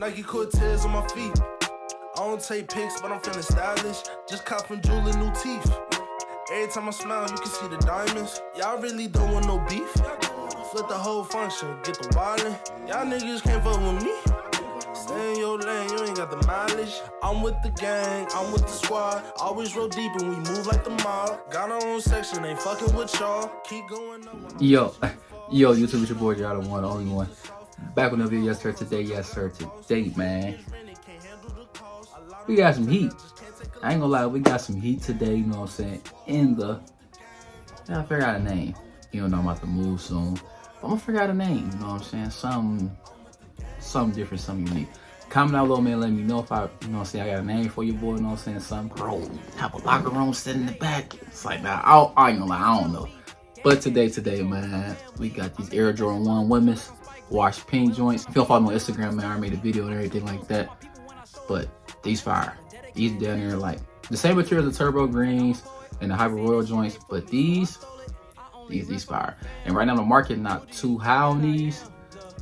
Nike Cortez on my feet. I don't take pics, but I'm feeling stylish. Just cop from Jewel new teeth. Every time I smile, you can see the diamonds. Y'all really don't want no beef. Flip the whole function, get the wildin'. Y'all niggas can't fuck with me. Stay in your lane, you ain't got the mileage. I'm with the gang, I'm with the squad. Always roll deep and we move like the mob. Got our own section, ain't fucking with y'all. Keep going up. Yo, YouTube, it's your boy, y'all the one, the only one. Back with another video, yes sir, today, man. We got some heat. I ain't gonna lie, we got some heat today, you know what I'm saying? I figure out a name. You know I'm about to move soon. I'm gonna figure out a name, you know what I'm saying? Something different, something unique. Comment down below, man, let me know if I, you know what I'm saying, I got a name for you, boy, you know what I'm saying? Something, bro, have a locker room sitting in the back. It's like, nah, I ain't gonna lie, I don't know. But today, man, we got these Air Jordan 1 women's washed pink joints. If you don't follow me on Instagram, man, I made a video and everything like that. But these fire. These down there like the same material as the turbo greens and the hyper royal joints, but these fire. And right now the market not too high on these,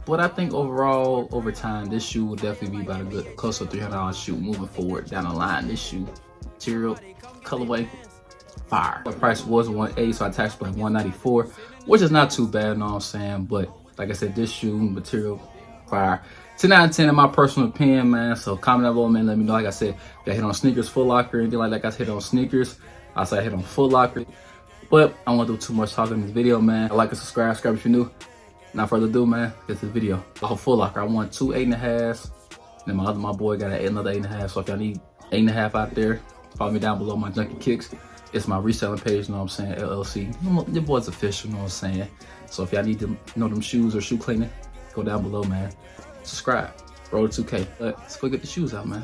but I think overall over time this shoe will definitely be about a good close to $300 shoe moving forward down the line. This shoe material colorway fire. The price was $180, so I taxed for like $194, which is not too bad, you know what I'm saying? But like I said, this shoe material fire. 10 out of 10 in my personal opinion, man. So comment down below, man. Let me know. Like I said, if I hit on sneakers, Foot Locker, anything like that, I hit on sneakers. I say I hit on Foot Locker. But I won't do too much talking in this video, man. Like and subscribe if you're new. Not further ado, man. Get to the video. Off Foot Locker, I want 2 8.5s. Then my boy got another 8.5. So if y'all need 8.5 out there, follow me down below my Junkie Kicks. It's my reselling page, you know what I'm saying? LLC. Your boy's official, you know what I'm saying? So if y'all need to know them shoes or shoe cleaning, go down below, man. Subscribe. Roll to 2K. Let's go get the shoes out, man.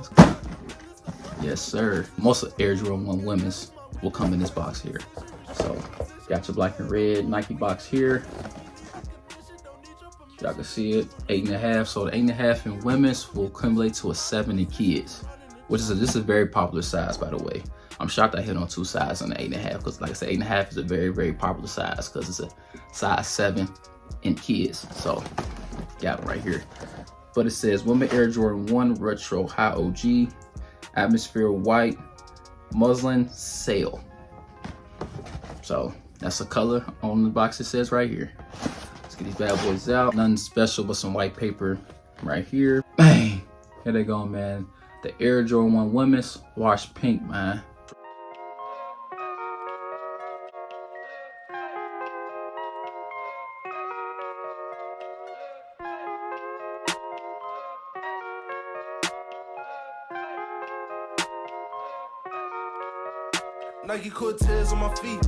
Yes, sir. Most of Air Jordan 1 women's will come in this box here. So, got your black and red Nike box here. Y'all can see it. 8.5. So the 8.5 in women's will accumulate to a 7 in kids, which is this is a very popular size, by the way. I'm shocked I hit on 2 sizes on the 8.5 because, like I said, 8.5 is a very, very popular size because it's a size 7 in kids. So, got it right here. But it says Women Air Jordan 1 Retro High OG, Atmosphere White, Muslin Sail. So that's the color on the box. It says right here. Let's get these bad boys out. Nothing special but some white paper right here. Bang! Here they go, man. The Air Jordan 1 Women's washed pink, man. Nike Cortez on my feet.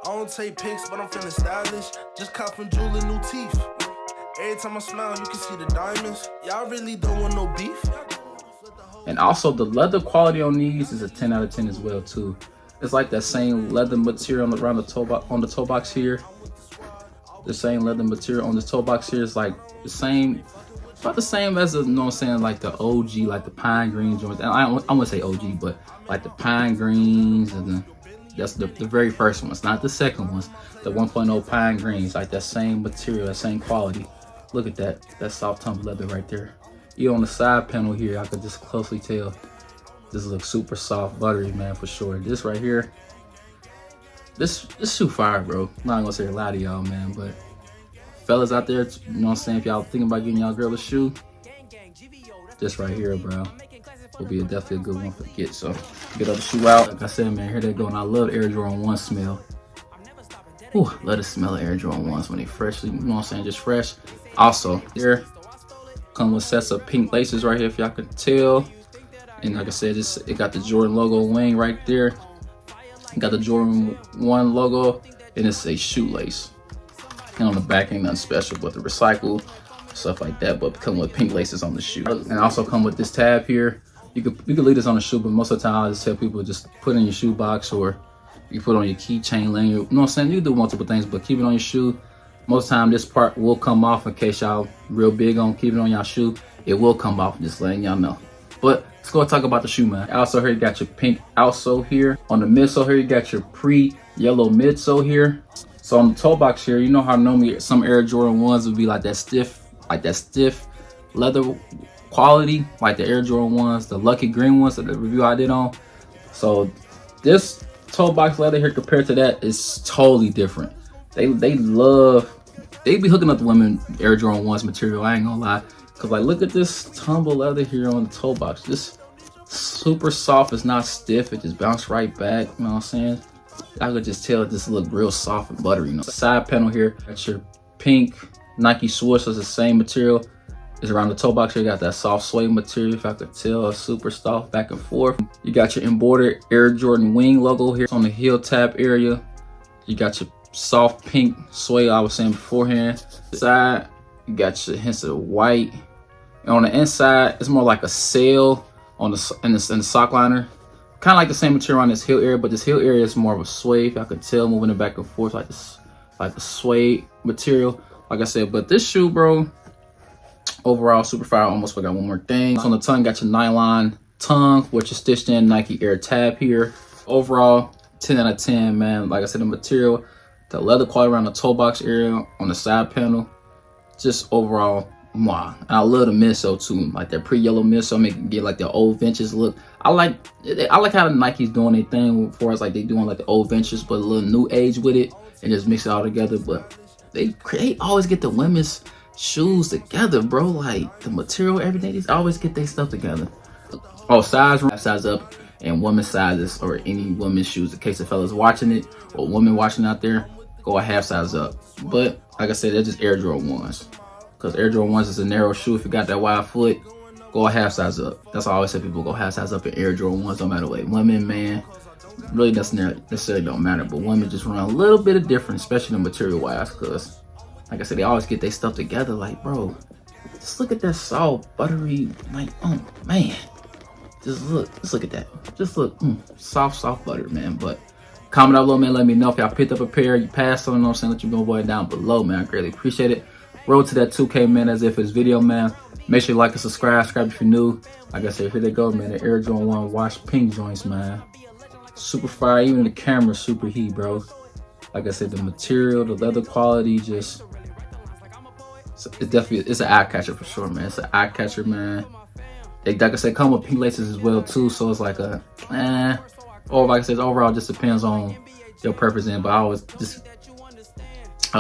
I don't take pics, but I'm feeling stylish. Just cop from Jewel new teeth. Every time I smile, you can see the diamonds. Y'all really don't want no beef. And also the leather quality on these is a 10 out of 10 as well too. It's like that same leather material around the toe box on the toe box here. The same leather material on this toe box here is like the same, about the same as the, you know what I'm saying, like the OG, like the pine green joints. And I wouldn't say OG, but like the pine greens and that's the very first ones, not the second ones. The 1.0 pine greens, like that same material, that same quality. Look at that soft tumble leather right there. Even on the side panel here, I could just closely tell this looks super soft, buttery, man, for sure. This right here, this shoe fire, bro. I'm not gonna say a lot of y'all, man, but fellas out there, you know what I'm saying, if y'all thinking about getting y'all girl a shoe, this right here, bro, will be definitely a good one to get. So get the shoe out. Like I said, man, here they go. And I love Air Jordan 1 smell. Ooh, love the smell of Air Jordan 1s when they freshly, you know what I'm saying, just fresh. Also, here come with sets of pink laces right here, if y'all can tell. And like I said, it got the Jordan logo wing right there. It got the Jordan 1 logo, and it's a shoelace. And on the back ain't nothing special but the recycle stuff like that, but come with pink laces on the shoe. And also come with this tab here. You could leave this on the shoe, but most of the time I just tell people just put it in your shoe box, or you put it on your keychain lanyard. You know what I'm saying? You can do multiple things, but keep it on your shoe. Most of the time this part will come off in case y'all real big on keeping it on y'all shoe. It will come off, just letting y'all know. But let's go talk about the shoe, man. Also here you got your pink outsole here. On the midsole here you got your pre-yellow midsole here. So on the toe box here, you know how normally some Air Jordan 1s would be like that stiff leather quality, like the Air Jordan ones, the lucky green ones, the review I did on. So this toe box leather here compared to that is totally different. They be hooking up the women Air Jordan 1's material, I ain't gonna lie. Cause like look at this tumble leather here on the toe box. Just super soft, it's not stiff, it just bounced right back, you know what I'm saying? I could just tell it just look real soft and buttery, you know. The side panel here, got your pink Nike swoosh, so it's the same material. It's around the toe box here, you got that soft suede material, if I could tell, super soft back and forth. You got your embroidered Air Jordan wing logo here on the heel tab area. You got your soft pink suede I was saying beforehand. Side, you got your hints of white. And on the inside, it's more like a sail on in the sock liner. Kind of like the same material on this heel area, but this heel area is more of a suede. If I could tell, moving it back and forth like this, like the suede material. Like I said, but this shoe, bro, overall super fire. Almost forgot one more thing. On the tongue, got your nylon tongue, which is stitched in Nike Air tab here. Overall, 10 out of 10, man. Like I said, the material, the leather quality around the toe box area, on the side panel, just overall, wow. And I love the midsole too, like that pre-yellow midsole, make it get like the old vintage look. I like how the Nike's doing their thing, as far as like they doing like the old vintage, but a little new age with it, and just mix it all together. But they always get the women's shoes together, bro. Like the material, everything, they always get their stuff together. Oh, size up, and women's sizes, or any women's shoes, in case the fellas watching it or women watching out there, go a half size up. But like I said, they're just Air Jordan 1s, because Air Jordan 1s is a narrow shoe. If you got that wide foot, go a half size up. That's why I always say people go half size up in Air Jordan 1s, no matter what. Women, man, really doesn't necessarily don't matter, but women just run a little bit of different, especially the material wise, because like I said, they always get their stuff together. Like, bro, just look at that soft, buttery, like, oh man, just look at that. Just look, soft butter, man. But comment down below, man, let me know if y'all picked up a pair, you passed on, you know what I'm saying, let you know boy down below, man. I greatly appreciate it. Road to that 2K, man, as if it's video, man. Make sure you like and subscribe if you're new. Like I said, here they go, man, the Air Jordan 1 wash pink joints, man. Super fire, even the camera super heat, bro. Like I said, the material, the leather quality, just, it's definitely, it's an eye catcher for sure, man. It's an eye catcher, man. They, like I said, come with pink laces as well too, so it's like a, or like I said, overall just depends on your purpose in. But I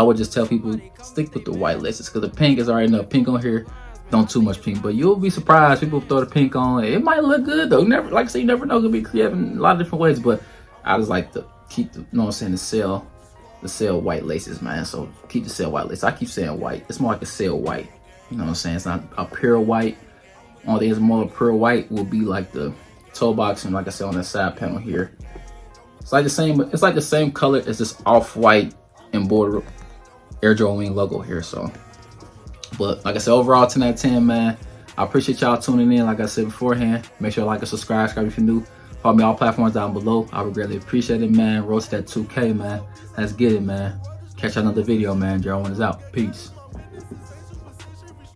would just tell people, stick with the white laces, because the pink is already enough pink on here. Don't too much pink, but you'll be surprised. People throw the pink on. It might look good though. Never, like I said, you never know. It could be creative in a lot of different ways. But I just like to keep the, you know what I'm saying, the sail white laces, man. So keep the sail white laces. I keep saying white. It's more like a sail white. You know what I'm saying? It's not a pure white. Only thing is more pure white will be like the toe box, and like I said, on the side panel here. It's like the same. It's like the same color as this off-white embroidered Air Jordan wing logo here. So, but like I said, overall 10 out of 10, man. I appreciate y'all tuning in. Like I said beforehand, make sure you like and subscribe if you're new. Follow me on all platforms down below. I would greatly appreciate it, man. Roast that 2K, man. Let's get it, man. Catch another video, man. J1 is out. Peace.